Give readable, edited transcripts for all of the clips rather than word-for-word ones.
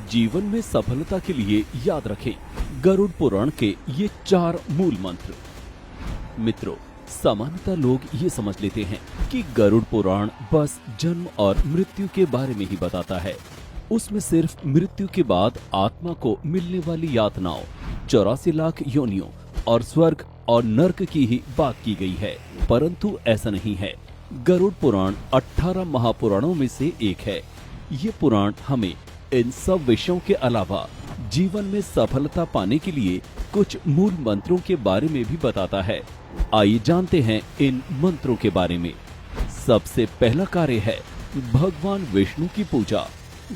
जीवन में सफलता के लिए याद रखें गरुड़ पुराण के ये 4 मूल मंत्र। मित्रों, सामान्यतः लोग ये समझ लेते हैं कि गरुड़ पुराण बस जन्म और मृत्यु के बारे में ही बताता है। उसमें सिर्फ मृत्यु के बाद आत्मा को मिलने वाली यातनाओं, 84 लाख योनियों और स्वर्ग और नर्क की ही बात की गई है, परंतु ऐसा नहीं है। गरुड़ पुराण 18 महापुराणों में से एक है। ये पुराण हमें इन सब विषयों के अलावा जीवन में सफलता पाने के लिए कुछ मूल मंत्रों के बारे में भी बताता है। आइए जानते हैं इन मंत्रों के बारे में। सबसे पहला कार्य है भगवान विष्णु की पूजा।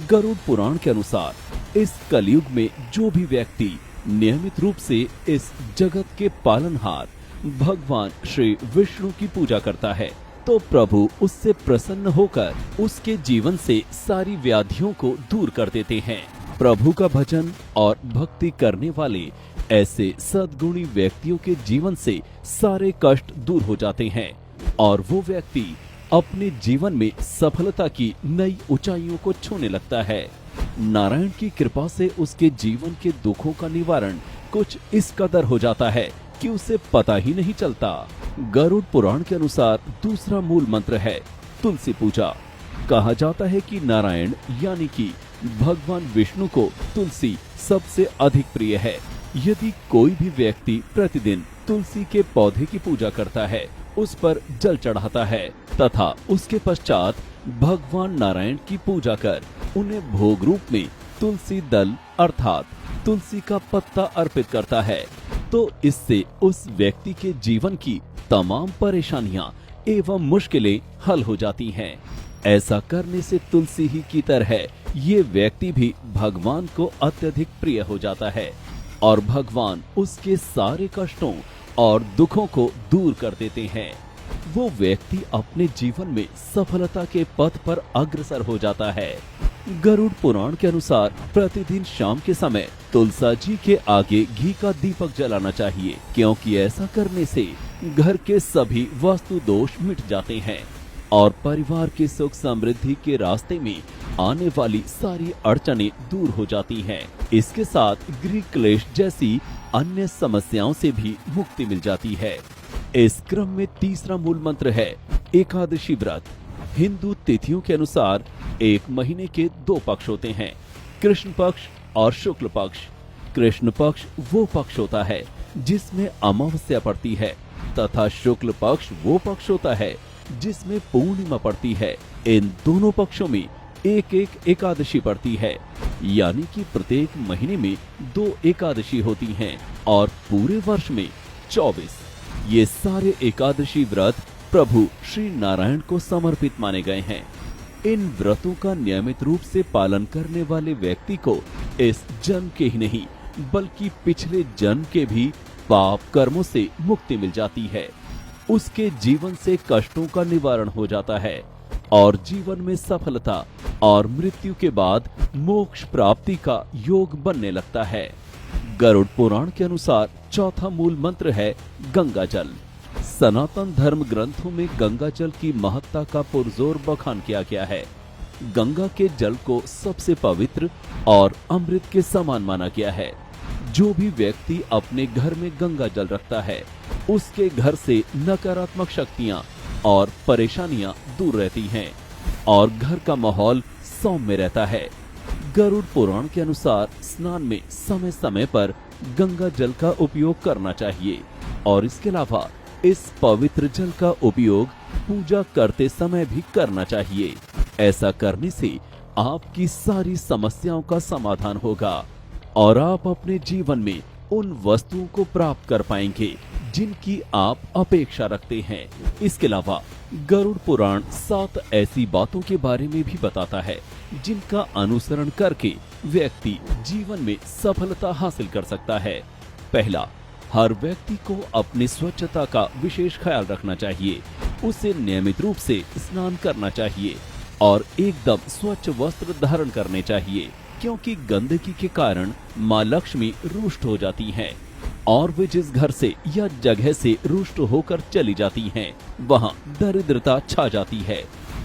गरुड़ पुराण के अनुसार इस कलयुग में जो भी व्यक्ति नियमित रूप से इस जगत के पालनहार भगवान श्री विष्णु की पूजा करता है तो प्रभु उससे प्रसन्न होकर उसके जीवन से सारी व्याधियों को दूर कर देते हैं। प्रभु का भजन और भक्ति करने वाले ऐसे सद्गुणी व्यक्तियों के जीवन से सारे कष्ट दूर हो जाते हैं और वो व्यक्ति अपने जीवन में सफलता की नई ऊंचाइयों को छूने लगता है। नारायण की कृपा से उसके जीवन के दुखों का निवारण कुछ इस कदर हो जाता है कि उसे पता ही नहीं चलता। गरुड़ पुराण के अनुसार दूसरा मूल मंत्र है तुलसी पूजा। कहा जाता है कि नारायण यानी कि भगवान विष्णु को तुलसी सबसे अधिक प्रिय है। यदि कोई भी व्यक्ति प्रतिदिन तुलसी के पौधे की पूजा करता है, उस पर जल चढ़ाता है तथा उसके पश्चात भगवान नारायण की पूजा कर उन्हें भोग रूप में तुलसी दल अर्थात तुलसी का पत्ता अर्पित करता है, तो इससे उस व्यक्ति के जीवन की तमाम परेशानियां एवं मुश्किलें हल हो जाती हैं। ऐसा करने से तुलसी ही की तरह ये व्यक्ति भी भगवान को अत्यधिक प्रिय हो जाता है और भगवान उसके सारे कष्टों और दुखों को दूर कर देते हैं। वो व्यक्ति अपने जीवन में सफलता के पथ पर अग्रसर हो जाता है। गरुड़ पुराण के अनुसार प्रतिदिन शाम के समय तुलसा जी के आगे घी का दीपक जलाना चाहिए, क्योंकि ऐसा करने से घर के सभी वास्तु दोष मिट जाते हैं और परिवार के सुख समृद्धि के रास्ते में आने वाली सारी अड़चनें दूर हो जाती हैं। इसके साथ गृह क्लेश जैसी अन्य समस्याओं से भी मुक्ति मिल जाती है। इस क्रम में तीसरा मूल मंत्र है एकादशी व्रत। हिंदू तिथियों के अनुसार एक महीने के 2 पक्ष होते हैं, कृष्ण पक्ष और शुक्ल पक्ष। कृष्ण पक्ष वो पक्ष होता है जिसमें अमावस्या पड़ती है तथा शुक्ल पक्ष वो पक्ष होता है जिसमें पूर्णिमा पड़ती है। इन दोनों पक्षों में एक एक एकादशी पड़ती है, यानी कि प्रत्येक महीने में 2 एकादशी होती हैं और पूरे वर्ष में 24। ये सारे एकादशी व्रत प्रभु श्री नारायण को समर्पित माने गए हैं। इन व्रतों का नियमित रूप से पालन करने वाले व्यक्ति को इस जन्म के ही नहीं बल्कि पिछले जन्म के भी पाप कर्मों से मुक्ति मिल जाती है। उसके जीवन से कष्टों का निवारण हो जाता है और जीवन में सफलता और मृत्यु के बाद मोक्ष प्राप्ति का योग बनने लगता है। गरुड़ पुराण के अनुसार चौथा मूल मंत्र है गंगा जल। सनातन धर्म ग्रंथों में गंगा जल की महत्ता का पुरजोर बखान किया गया है। गंगा के जल को सबसे पवित्र और अमृत के समान माना गया है। जो भी व्यक्ति अपने घर में गंगा जल रखता है, उसके घर से नकारात्मक शक्तियां और परेशानियां दूर रहती हैं और घर का माहौल सौम्य रहता है। गरुड़ पुराण के अनुसार स्नान में समय समय पर गंगा जल का उपयोग करना चाहिए और इसके अलावा इस पवित्र जल का उपयोग पूजा करते समय भी करना चाहिए। ऐसा करने से आपकी सारी समस्याओं का समाधान होगा और आप अपने जीवन में उन वस्तुओं को प्राप्त कर पाएंगे जिनकी आप अपेक्षा रखते हैं। इसके अलावा गरुड़ पुराण 7 ऐसी बातों के बारे में भी बताता है जिनका अनुसरण करके व्यक्ति जीवन में सफलता हासिल कर सकता है। पहला, हर व्यक्ति को अपनी स्वच्छता का विशेष ख्याल रखना चाहिए। उसे नियमित रूप से स्नान करना चाहिए और एकदम स्वच्छ वस्त्र धारण करने चाहिए, क्योंकि गंदगी के कारण माँ लक्ष्मी रुष्ट हो जाती हैं और वे जिस घर से या जगह से रुष्ट होकर चली जाती हैं, वहाँ दरिद्रता छा जाती है।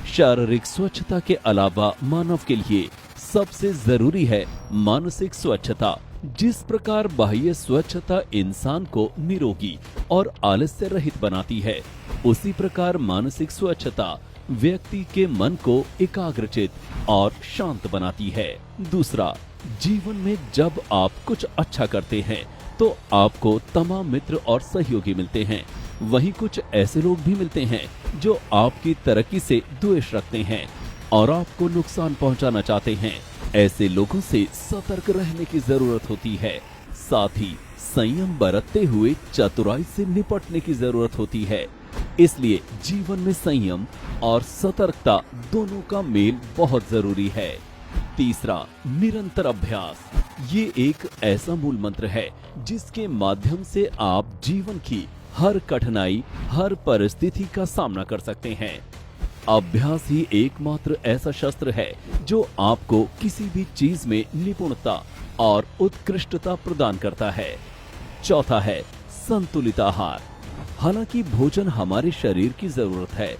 शारीरिक स्वच्छता के अलावा मानव के लिए सबसे जरूरी है मानसिक स्वच्छता। जिस प्रकार बाह्य स्वच्छता इंसान को निरोगी और आलस्य रहित बनाती है, उसी प्रकार मानसिक स्वच्छता व्यक्ति के मन को एकाग्रचित और शांत बनाती है। दूसरा, जीवन में जब आप कुछ अच्छा करते हैं तो आपको तमाम मित्र और सहयोगी मिलते हैं। वहीं कुछ ऐसे लोग भी मिलते हैं जो आपकी तरक्की से द्वेष रखते हैं और आपको नुकसान पहुंचाना चाहते हैं। ऐसे लोगों से सतर्क रहने की जरूरत होती है। साथ ही संयम बरतते हुए चतुराई से निपटने की जरूरत होती है। इसलिए जीवन में संयम और सतर्कता दोनों का मेल बहुत जरूरी है। तीसरा, निरंतर अभ्यास। ये एक ऐसा मूल मंत्र है जिसके माध्यम से आप जीवन की हर कठिनाई, हर परिस्थिति का सामना कर सकते हैं। अभ्यास ही एकमात्र ऐसा शस्त्र है जो आपको किसी भी चीज में निपुणता और उत्कृष्टता प्रदान करता है। चौथा है संतुलित आहार। हालांकि भोजन हमारे शरीर की जरूरत है,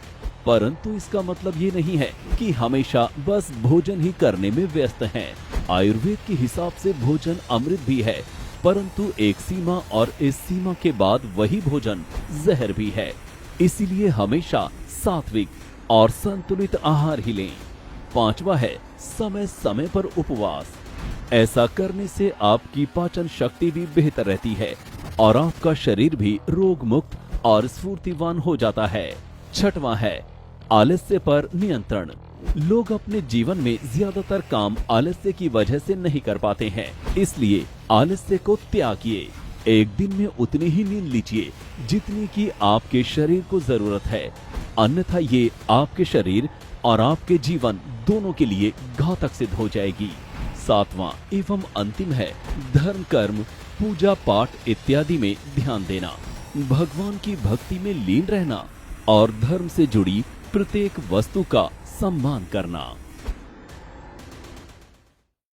परंतु इसका मतलब ये नहीं है कि हमेशा बस भोजन ही करने में व्यस्त हैं। आयुर्वेद के हिसाब से भोजन अमृत भी है, परंतु एक सीमा और इस सीमा के बाद वही भोजन जहर भी है। इसीलिए हमेशा सात्विक और संतुलित आहार ही लें। पांचवा है समय समय पर उपवास। ऐसा करने से आपकी पाचन शक्ति भी बेहतर रहती है और आपका शरीर भी रोग मुक्त और स्फूर्तिवान हो जाता है। छठवां है आलस्य पर नियंत्रण। लोग अपने जीवन में ज्यादातर काम आलस्य की वजह से नहीं कर पाते हैं, इसलिए आलस्य को त्यागिए। एक दिन में उतनी ही नींद लीजिए जितनी की आपके शरीर को जरूरत है, अन्यथा ये आपके शरीर और आपके जीवन दोनों के लिए घातक सिद्ध हो जाएगी। सातवां एवं अंतिम है धर्म, कर्म, पूजा पाठ इत्यादि में ध्यान देना, भगवान की भक्ति में लीन रहना और धर्म से जुड़ी प्रत्येक वस्तु का सम्मान करना।